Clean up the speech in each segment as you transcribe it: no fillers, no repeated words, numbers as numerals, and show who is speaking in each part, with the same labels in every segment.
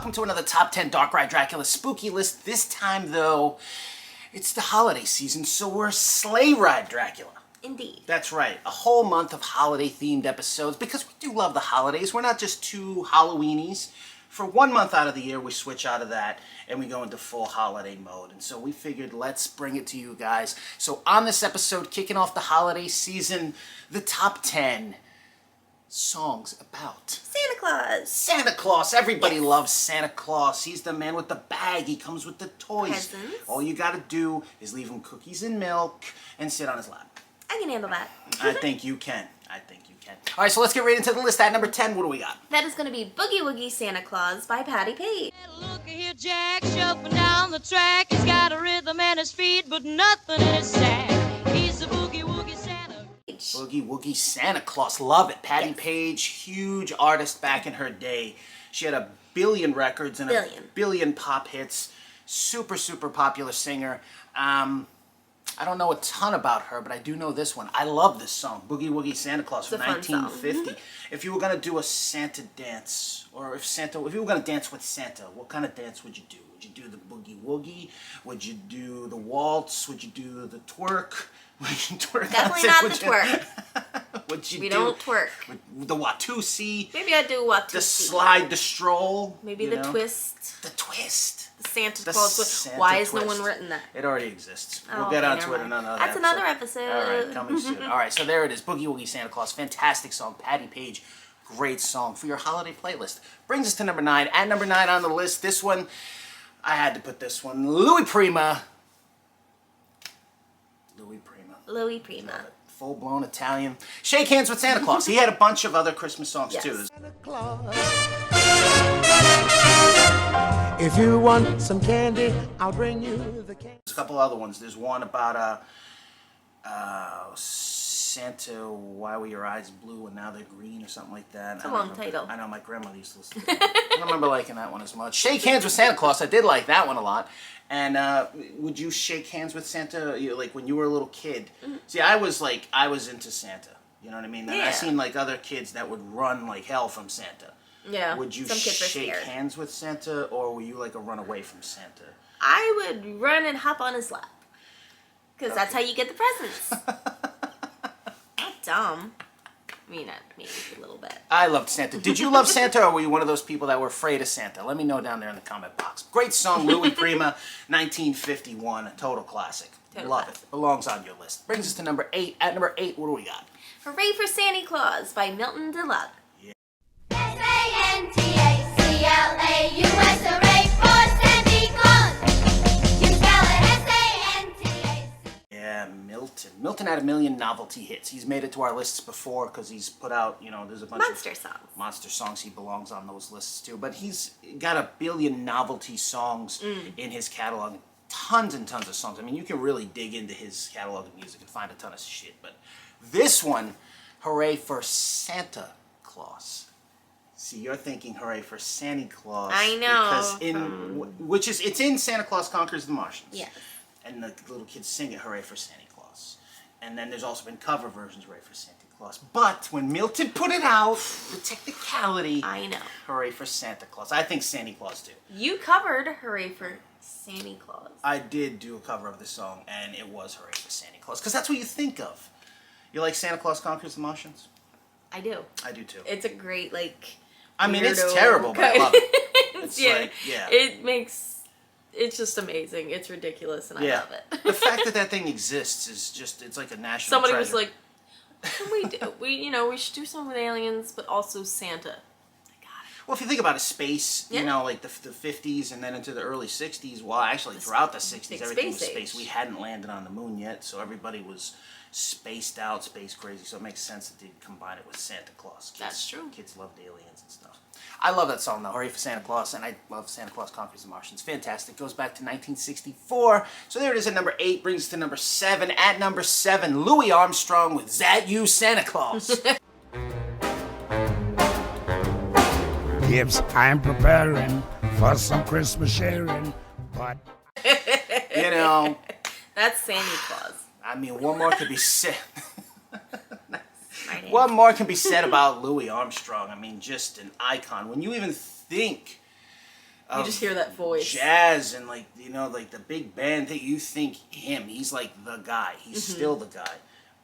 Speaker 1: welcome to another Top 10 Dark Ride Dracula spooky list. This time, though, it's the holiday season, so we're Sleigh Ride Dracula.
Speaker 2: Indeed.
Speaker 1: That's right, a whole month of holiday-themed episodes, because we do love the holidays. We're not just two Halloweenies. For 1 month out of the year, we switch out of that, and we go into full holiday mode. And so we figured, let's bring it to you guys. So on this episode, kicking off the holiday season, the Top 10 songs about
Speaker 2: Santa Claus.
Speaker 1: Santa Claus. Everybody loves Santa Claus. He's the man with the bag. He comes with the toys.
Speaker 2: Presents.
Speaker 1: All you gotta do is leave him cookies and milk and sit on his lap.
Speaker 2: I can handle that.
Speaker 1: I think you can. All right, so let's get right into the list. At number 10, what do we got?
Speaker 2: That is going to be Boogie Woogie Santa Claus by Patti Page.
Speaker 3: Look here, Jack, shuffling down the track. He's got a rhythm in his feet, but nothing in his sack. He's a boogie woogie Santa.
Speaker 1: Boogie Woogie Santa Claus. Love it. Patti Page, huge artist back in her day. She had a billion records and a billion pop hits. Super, super popular singer. I don't know a ton about her, but I do know this one. I love this song, Boogie Woogie Santa Claus from 1950. If you were going to do a Santa dance, or if you were going to dance with Santa, what kind of dance would you do? Would you do the Boogie Woogie? Would you do the waltz? Would you do the twerk? Would you twerk?
Speaker 2: Definitely not the twerk. We don't twerk.
Speaker 1: The Watusi.
Speaker 2: Maybe I'd do Watusi.
Speaker 1: The slide, the stroll.
Speaker 2: Maybe the twist.
Speaker 1: The twist.
Speaker 2: The Santa Claus twist. Why has no one written that?
Speaker 1: It already exists. We'll get onto it in another episode.
Speaker 2: That's another episode.
Speaker 1: All right, coming soon. All right, so there it is. Boogie Woogie Santa Claus. Fantastic song. Patti Page. Great song for your holiday playlist. Brings us to number 9. At number 9 on the list, this one, I had to put this one. Prima. Louis Prima. Full-blown Italian. Shake Hands with Santa Claus. He had a bunch of other Christmas songs, too.
Speaker 4: Santa Claus. If you want some candy, I'll bring you the candy.
Speaker 1: There's a couple other ones. There's one about Santa, why were your eyes blue and now they're green, or something like that.
Speaker 2: It's a long title.
Speaker 1: I know, my grandmother used to listen to it. I don't remember liking that one as much. Shake Hands with Santa Claus. I did like that one a lot. And would you shake hands with Santa, like when you were a little kid? Mm-hmm. See, I was into Santa. You know what I mean? And I seen like other kids that would run like hell from Santa.
Speaker 2: Yeah.
Speaker 1: Would you shake hands with Santa, or were you like a run away from Santa?
Speaker 2: I would run and hop on his lap. Because that's how you get the presents. Not dumb. I mean, maybe a little bit.
Speaker 1: I loved Santa. Did you love Santa, or were you one of those people that were afraid of Santa? Let me know down there in the comment box. Great song, Louis Prima, 1951, a total classic. Love it. Belongs on your list. Brings us to number 8. At number 8, what do we got?
Speaker 2: Hooray for Santa Claus by Milton Duck.
Speaker 5: Yeah. SANTACLAUS, hooray for Santa Claus. You spell it SANTAC.
Speaker 1: Yeah, Milton. Milton had a million novelty hits. He's made it to our lists before because he's put out, there's a bunch of monster songs. He belongs on those lists too. But he's got a billion novelty songs in his catalog. Tons and tons of songs. I mean, you can really dig into his catalog of music and find a ton of shit. But this one, hooray for Santa Claus. See, you're thinking hooray for Santa Claus.
Speaker 2: I know.
Speaker 1: Because it's in Santa Claus Conquers the Martians.
Speaker 2: Yes.
Speaker 1: And the little kids sing it, hooray for Santa Claus. And then there's also been cover versions, hooray for Santa Claus. But when Milton put it out, the technicality,
Speaker 2: I know.
Speaker 1: Hooray for Santa Claus. I think Santa Claus too.
Speaker 2: You covered hooray for Santa Claus.
Speaker 1: I did do a cover of this song, and it was hooray for Santa Claus. Because that's what you think of. You like Santa Claus Conquers the Martians?
Speaker 2: I do.
Speaker 1: I do too.
Speaker 2: It's a great,
Speaker 1: I mean, it's terrible, but I love it. It's
Speaker 2: It's just amazing. It's ridiculous, and I love it.
Speaker 1: The fact that thing exists is just, it's like a national
Speaker 2: Somebody
Speaker 1: treasure.
Speaker 2: was like, what can we do? We should do something with aliens, but also Santa.
Speaker 1: Well, if you think about it, space, like the 50s and then into the early 60s, well, actually throughout the 60s, everything was space. We hadn't landed on the moon yet, so everybody was spaced out, space crazy, so it makes sense that they'd combine it with Santa Claus.
Speaker 2: That's true.
Speaker 1: Kids loved aliens and stuff. I love that song, though, Hooray for Santa Claus, and I love Santa Claus Conquers the Martians. Fantastic. Goes back to 1964. So there it is at number 8. Brings us to number 7. At number 7, Louis Armstrong with Zat You Santa Claus.
Speaker 6: Gifts I'm preparing for some Christmas sharing, but...
Speaker 2: That's Santa Claus.
Speaker 1: I mean, one more could be said. What more can be said about Louis Armstrong? I mean, just an icon. When you even think
Speaker 2: You just hear that voice.
Speaker 1: Jazz and like, you know, like the big band thing, you think him. He's like the guy. He's still the guy.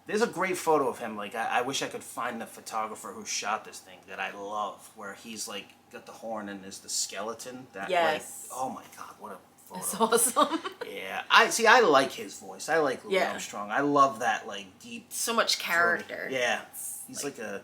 Speaker 1: There's a great photo of him. Like, I wish I could find the photographer who shot this thing that I love, where he's like got the horn and there's the skeleton. That,
Speaker 2: Yes.
Speaker 1: like, oh my God, what a photo.
Speaker 2: That's awesome.
Speaker 1: Yeah, I like his voice. I like Louis
Speaker 2: Yeah.
Speaker 1: Armstrong. I love that like deep.
Speaker 2: So much character.
Speaker 1: Yeah, he's like a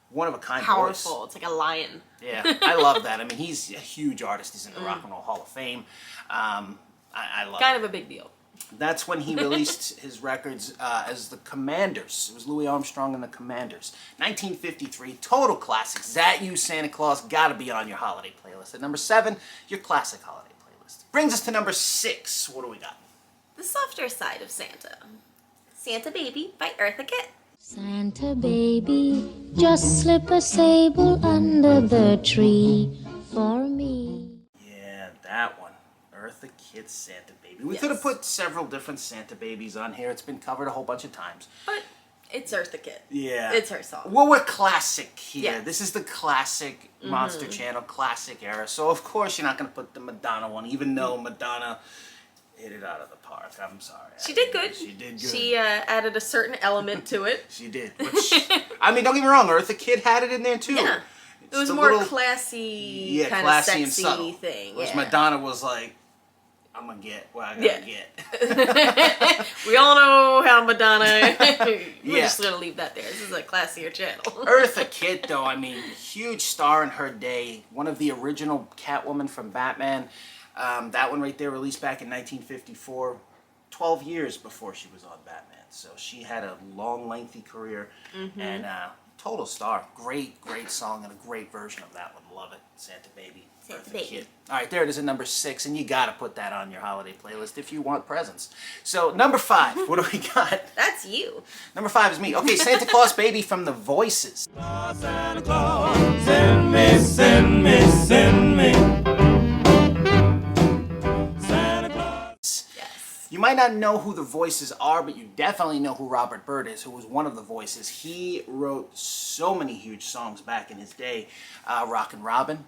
Speaker 1: one of a kind.
Speaker 2: Powerful.
Speaker 1: Voice.
Speaker 2: It's like a lion.
Speaker 1: Yeah, I love that. I mean, he's a huge artist. He's in the Rock and Roll Hall of Fame. I love.
Speaker 2: Kind
Speaker 1: it.
Speaker 2: of a big deal.
Speaker 1: That's when he released his records as the Commanders. It was Louis Armstrong and the Commanders. 1953, total classics. That You, Santa Claus, gotta be on your holiday playlist. At number 7, your classic holiday playlist. Brings us to number 6. What do we got?
Speaker 2: The softer side of Santa. Santa Baby by Eartha Kitt.
Speaker 7: Santa baby, just slip a sable under the tree for me.
Speaker 1: Yeah, that one. Eartha Kitt's Santa Baby. We
Speaker 2: Yes.
Speaker 1: could have put several different Santa Babies on here. It's been covered a whole bunch of times.
Speaker 2: But it's Eartha Kitt.
Speaker 1: Yeah.
Speaker 2: It's her song.
Speaker 1: Well, we're classic here.
Speaker 2: Yeah.
Speaker 1: This is the classic Monster Channel, classic era. So, of course, you're not going to put the Madonna one, even though Madonna hit it out of the park. I'm sorry.
Speaker 2: She did good.
Speaker 1: She did good.
Speaker 2: She added a certain element to it.
Speaker 1: She did. Which, I mean, don't get me wrong. Eartha Kitt had it in there, too.
Speaker 2: Yeah. It was
Speaker 1: It's
Speaker 2: a
Speaker 1: a
Speaker 2: more
Speaker 1: little-
Speaker 2: classy, kind of
Speaker 1: classy and
Speaker 2: sexy
Speaker 1: subtle.
Speaker 2: thing.
Speaker 1: Whereas
Speaker 2: Yeah.
Speaker 1: Madonna was like, I'm going to get what I got to get.
Speaker 2: We all know how Madonna. We're
Speaker 1: Yeah.
Speaker 2: just gonna leave that there. This is a classier channel.
Speaker 1: Eartha Kitt, though, I mean, huge star in her day. One of the original Catwoman from Batman. That one right there, released back in 1954, 12 years before she was on Batman. So she had a long, lengthy career and total star. Great, great song and a great version of that one. Love it. Santa Baby.
Speaker 2: Santa
Speaker 1: Eartha
Speaker 2: Baby.
Speaker 1: Kitt. All right, there it is at number 6, and you got to put that on your holiday playlist if you want presents. So, number 5, what do we got?
Speaker 2: That's you.
Speaker 1: Number 5 is me. Okay, Santa Claus Baby from The Voices.
Speaker 4: Santa Claus, send me, send me, send me. Santa Claus.
Speaker 2: Yes.
Speaker 1: You might not know who The Voices are, but you definitely know who Robert Byrd is, who was one of The Voices. He wrote so many huge songs back in his day. Rockin' Robin,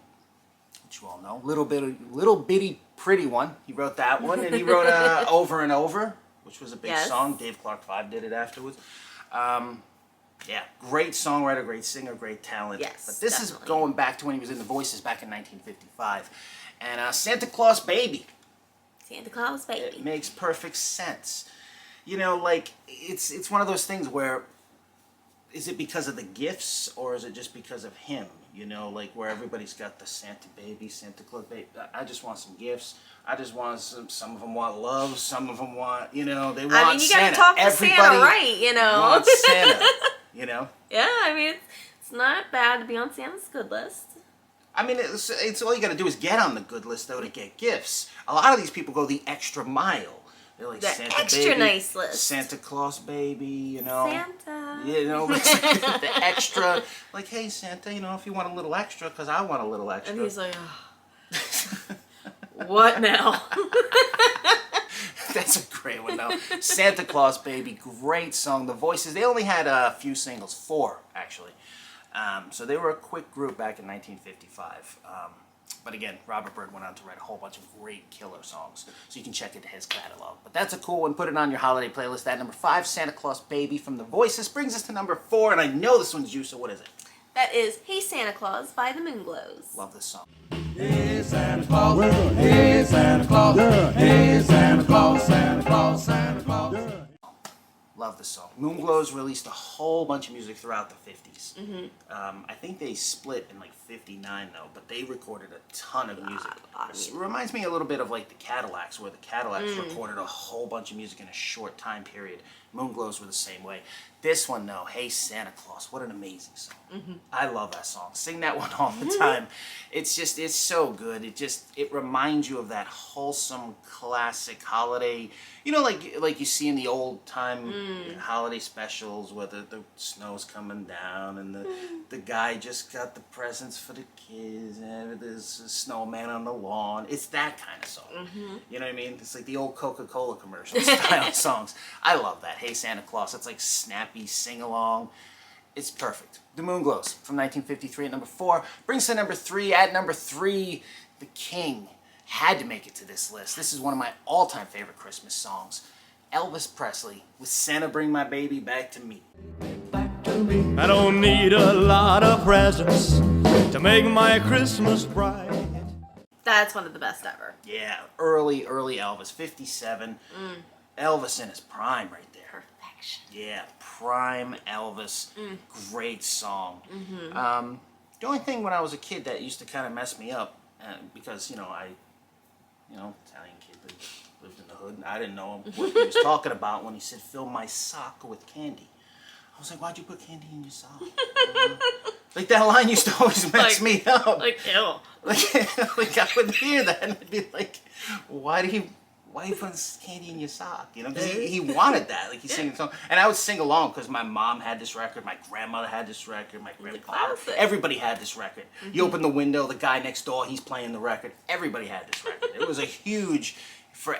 Speaker 1: which you all know. Little Bitty Pretty One. He wrote that one. And he wrote Over and Over, which was a big
Speaker 2: Yes.
Speaker 1: song. Dave Clark 5 did it afterwards. Yeah, great songwriter, great singer, great talent.
Speaker 2: Yes,
Speaker 1: But this
Speaker 2: definitely.
Speaker 1: is going back to when he was in The Voices back in 1955. And Santa Claus Baby.
Speaker 2: Santa Claus Baby.
Speaker 1: It makes perfect sense. You know, like, it's one of those things where, is it because of the gifts or is it just because of him? You know, like where everybody's got the Santa Baby, Santa Claus Baby. I just want some gifts. I just want some of them want love. Some of them want, you know, they want
Speaker 2: I mean, you
Speaker 1: Santa.
Speaker 2: gotta talk to
Speaker 1: Everybody
Speaker 2: Santa right, you know.
Speaker 1: wants Santa, you know?
Speaker 2: Yeah, I mean, it's not bad to be on Santa's good list.
Speaker 1: I mean, it's all you got to do is get on the good list, though, to get gifts. A lot of these people go the extra mile. They're like
Speaker 2: The
Speaker 1: Santa
Speaker 2: extra
Speaker 1: Baby,
Speaker 2: nice list.
Speaker 1: Santa Claus Baby, you know.
Speaker 2: Santa.
Speaker 1: You know, it's like the extra, like, hey, Santa, you know, if you want a little extra, because I want a little extra.
Speaker 2: And he's like, oh. What now?
Speaker 1: That's a great one, though. Santa Claus Baby, great song. The Voices, they only had a few singles, 4, actually. So they were a quick group back in 1955. But again, Robert Byrd went on to write a whole bunch of great killer songs. So you can check into his catalog. But that's a cool one. Put it on your holiday playlist. At number 5, Santa Claus Baby from The Voices. Brings us to number 4, and I know this one's you, so what is it?
Speaker 2: That is Hey Santa Claus by the Moonglows.
Speaker 1: Love this song.
Speaker 4: Hey Santa Claus, hey Santa Claus, hey Santa Claus, Santa Claus, Santa Claus.
Speaker 1: Love the song. Moonglows released a whole bunch of music throughout the 50s. I think they split in like 59 though, but they recorded a ton of music. It reminds me a little bit of like the Cadillacs, where the Cadillacs recorded a whole bunch of music in a short time period. Moonglows were the same way. This one though, Hey Santa Claus, what an amazing song. I love that song. Sing that one all the time. It's just, it's so good. It reminds you of that wholesome classic holiday, you know, like you see in the old time holiday specials where the snow's coming down and the guy just got the presents for the kids and there's a snowman on the lawn. It's that kind of song. You know what I mean? It's like the old Coca-Cola commercial style songs. I love that. Hey Santa Claus. It's like snappy sing-along. It's perfect. The Moonglows from 1953 at number 4. Brings to number 3. At number 3, The King. had to make it to this list. This is one of my all-time favorite Christmas songs. Elvis Presley with Santa Bring My Baby Back to Me.
Speaker 8: I don't need a lot of presents to make my Christmas bright.
Speaker 2: That's one of the best ever.
Speaker 1: Yeah, early Elvis, 57. Elvis in his prime right there.
Speaker 2: Perfection.
Speaker 1: Yeah, prime Elvis. Great song. The only thing when I was a kid that used to kind of mess me up, because, Italian kid lived in the hood, and I didn't know what he was talking about when he said, fill my sock with candy. I was like, why'd you put candy in your sock? Like, that line used to always mess me up.
Speaker 2: Like, ew.
Speaker 1: Like I would hear that and I'd be like, why do you put candy in your sock? Because he wanted that. Like, he's singing a song. And I would sing along because my mom had this record, my grandmother had this record, my grandpa, everybody had this record. You open the window, the guy next door, he's playing the record. Everybody had this record. It was a huge, for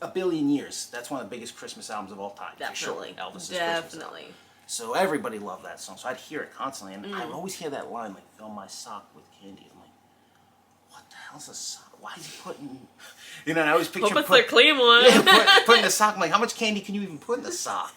Speaker 1: a billion years, that's one of the biggest Christmas albums of all time.
Speaker 2: Definitely.
Speaker 1: For sure. Elvis's
Speaker 2: Definitely.
Speaker 1: Christmas album. So everybody loved that song. So I'd hear it constantly. And I would always hear that line, like, fill my sock with candy. I'm like, what the hell's a sock? Why is he putting... And I always picture...
Speaker 2: Hope it's the clean one.
Speaker 1: Yeah, putting the sock. I'm like, how much candy can you even put in the sock?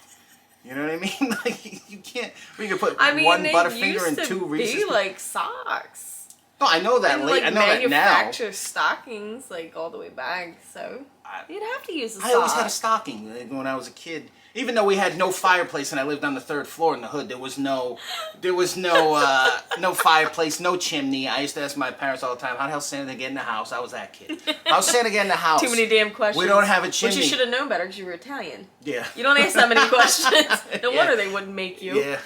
Speaker 1: You know what I mean? Like, you can't... We can put one Butterfinger and two Reese's.
Speaker 2: Be like socks.
Speaker 1: No, I know that.
Speaker 2: And,
Speaker 1: I know that now.
Speaker 2: Manufacture stockings like all the way back, so you'd have to use a sock.
Speaker 1: I always had a stocking when I was a kid. Even though we had no fireplace and I lived on the 3rd floor in the hood, there was no fireplace, no chimney. I used to ask my parents all the time, how the hell Santa get in the house? I was that kid. How's Santa get in the house?
Speaker 2: Too many damn questions.
Speaker 1: We don't have a chimney.
Speaker 2: Which you should have known better because you were Italian.
Speaker 1: Yeah.
Speaker 2: You don't ask that many questions. No wonder they wouldn't make you.
Speaker 1: Yeah.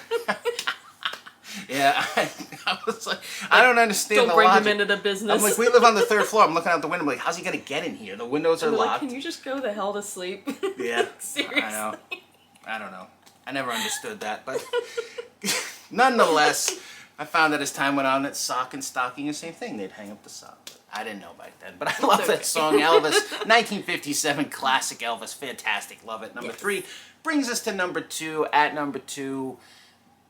Speaker 1: Yeah, I was like, I don't understand
Speaker 2: Don't
Speaker 1: the
Speaker 2: bring
Speaker 1: logic.
Speaker 2: him into the business.
Speaker 1: I'm like, we live on the 3rd floor. I'm looking out the window. I'm like, how's he gonna get in here? The windows are locked.
Speaker 2: Can you just go the hell to sleep?
Speaker 1: Yeah,
Speaker 2: Seriously.
Speaker 1: I know. I don't know. I never understood that, but nonetheless, I found that as time went on that sock and stocking is the same thing. They'd hang up the sock. But I didn't know back then, but I love that song, Elvis. 1957 classic Elvis, fantastic, love it. Number 3 brings us to number 2. At number 2.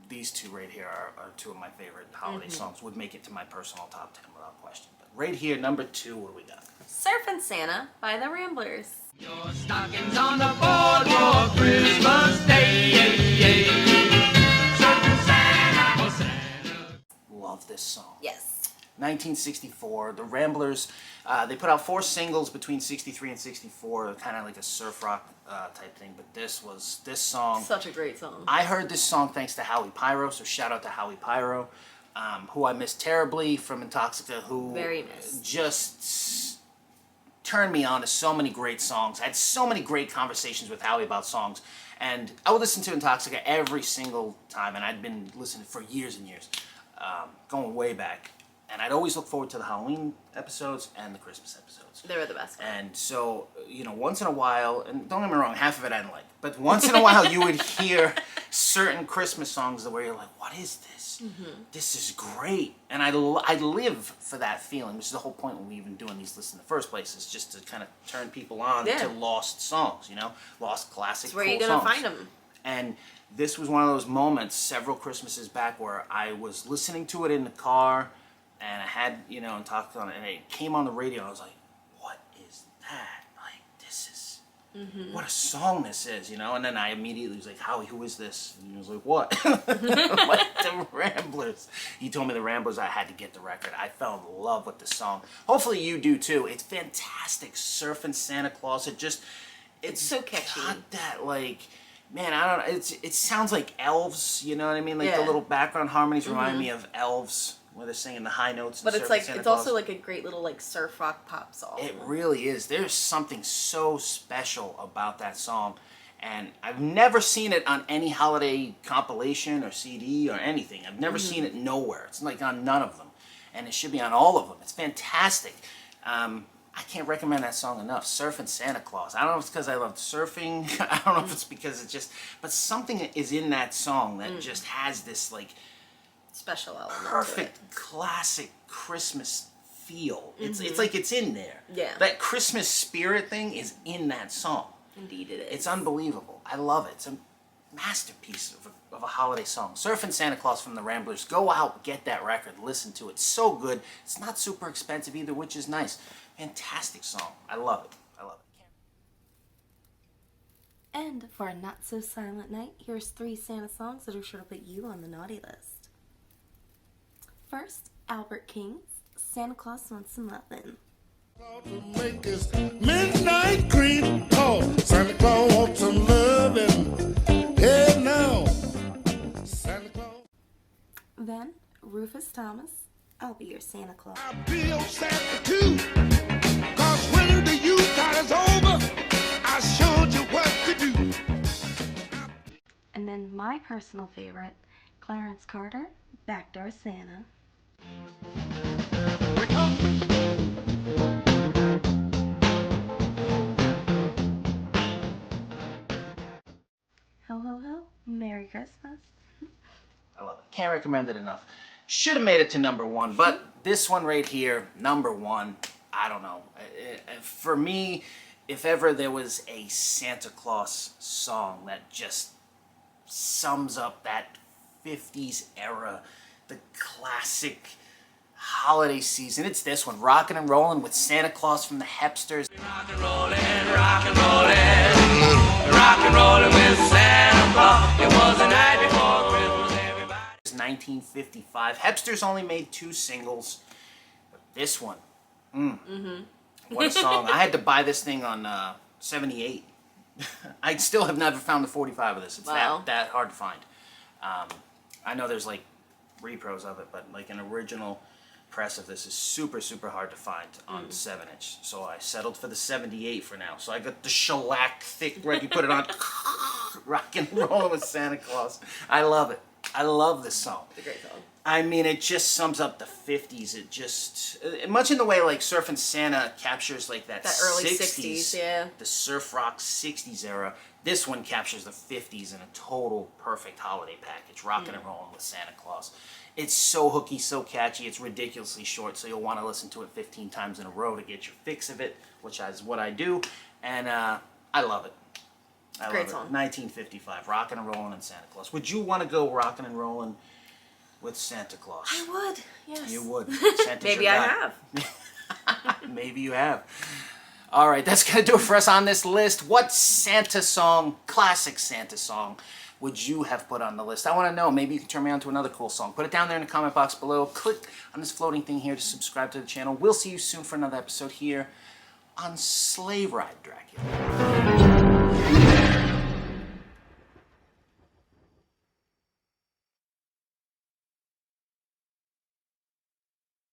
Speaker 1: These two right here are two of my favorite holiday songs. Would make it to my personal top 10 without question. But right here, number 2, what do we got?
Speaker 2: Surfin' Santa by the Ramblers.
Speaker 8: Your stockings on the boardwalk Christmas Day. Surfing Santa, oh Santa.
Speaker 1: Love this song.
Speaker 2: Yes.
Speaker 1: 1964, the Ramblers, they put out 4 singles between 63 and 64, kind of like a surf rock type thing, but this song.
Speaker 2: Such a great song.
Speaker 1: I heard this song thanks to Howie Pyro, so shout out to Howie Pyro, who I miss terribly from Intoxica, who
Speaker 2: Very missed.
Speaker 1: Just turned me on to so many great songs. I had so many great conversations with Howie about songs, and I would listen to Intoxica every single time, and I'd been listening for years and years, going way back. And I'd always look forward to the Halloween episodes and the Christmas episodes.
Speaker 2: They were the best.
Speaker 1: And so, once in a while, and don't get me wrong, half of it I didn't like, but once in a while you would hear certain Christmas songs where you're like, what is this? This is great. And I live for that feeling, which is the whole point when we even doing these lists in the first place, is just to kind of turn people on to lost songs, lost classic,
Speaker 2: That's where
Speaker 1: cool
Speaker 2: you're going to
Speaker 1: songs.
Speaker 2: find them.
Speaker 1: And this was one of those moments several Christmases back where I was listening to it in the car, and I had, and talked on it, and it came on the radio, and I was like, what is that? Like, this is, what a song this is, And then I immediately was like, Howie, who is this? And he was like, what? Like, the Ramblers. He told me the Ramblers, I had to get the record. I fell in love with the song. Hopefully you do, too. It's fantastic. Surfing Santa Claus. It's
Speaker 2: so catchy.
Speaker 1: Got that, like... Man, I don't know. It sounds like elves, you know what I mean? Like the little background harmonies remind me of elves where they're singing the high notes.
Speaker 2: But it's
Speaker 1: Surfing
Speaker 2: like
Speaker 1: Santa
Speaker 2: it's
Speaker 1: Claus.
Speaker 2: also like a great little like surf rock pop song.
Speaker 1: It really is. There's something so special about that song, and I've never seen it on any holiday compilation or CD or anything. I've never seen it nowhere. It's like on none of them, and it should be on all of them. It's fantastic. I can't recommend that song enough. Surfing Santa Claus. I don't know if it's because I love surfing. I don't know if it's because it's just... But something is in that song that just has this, like...
Speaker 2: Special element.
Speaker 1: Perfect, classic Christmas feel. It's like it's in there.
Speaker 2: Yeah.
Speaker 1: That Christmas spirit thing is in that song.
Speaker 2: Indeed it is.
Speaker 1: It's unbelievable. I love it. It's a masterpiece of a holiday song. Surfing Santa Claus from the Ramblers. Go out, get that record, listen to it. It's so good. It's not super expensive either, which is nice. Fantastic song. I love it. I love it.
Speaker 2: And for a not-so-silent night, here's 3 Santa songs that are sure to put you on the naughty list. First, Albert King's Santa Claus Wants Some Lovin'.
Speaker 4: To make his midnight cream. Oh, Santa Claus wants some loving. Hey now, Santa Claus.
Speaker 2: Then, Rufus Thomas, I'll Be Your Santa Claus.
Speaker 4: I'll be your Santa too. 'Cause when the Yuletide is over, I showed you what to do.
Speaker 2: And then my personal favorite, Clarence Carter, Backdoor Santa. Ho ho ho, Merry Christmas.
Speaker 1: I love it. Can't recommend it enough. Should have made it to number 1, but this one right here, number 1, I don't know. For me, if ever there was a Santa Claus song that just sums up that 50s era, the classic holiday season, it's this one, Rockin' and Rollin' with Santa Claus from the Hepsters.
Speaker 8: Rock and rollin', rock and rollin', rock and rollin' with Santa Claus. It was the night before Christmas, everybody.
Speaker 1: 1955. Hepsters only made 2 singles, but this one, what a song. I had to buy this thing on 78. I still have never found the 45 of this. It's
Speaker 2: Wow.
Speaker 1: that hard to find. I know there's like repros of it, but like an original press of this is super, super hard to find on 7-inch. So I settled for the 78 for now. So I got the shellac thick, ready to put it on. Rock and roll with Santa Claus. I love it. I love this song.
Speaker 2: It's a great song.
Speaker 1: I mean, it just sums up the 50s. It just, much in the way like Surfin' Santa captures like that
Speaker 2: early
Speaker 1: 60s,
Speaker 2: 60s, yeah.
Speaker 1: the surf rock 60s era. This one captures the 50s in a total perfect holiday package. Rockin' and rollin' with Santa Claus. It's so hooky, so catchy. It's ridiculously short, so you'll want to listen to it 15 times in a row to get your fix of it, which is what I do. And I love it. I
Speaker 2: Great
Speaker 1: love
Speaker 2: song.
Speaker 1: It. 1955, Rockin' and Rollin' and Santa Claus. Would you want to go rockin' and rollin' with Santa Claus?
Speaker 2: I would, yes.
Speaker 1: You would. Santa's
Speaker 2: Maybe
Speaker 1: your
Speaker 2: I
Speaker 1: guy.
Speaker 2: have.
Speaker 1: Maybe you have. All right, that's going to do it for us on this list. What Santa song, classic Santa song, would you have put on the list? I want to know. Maybe you can turn me on to another cool song. Put it down there in the comment box below. Click on this floating thing here to subscribe to the channel. We'll see you soon for another episode here on Sleigh Ride Dracula.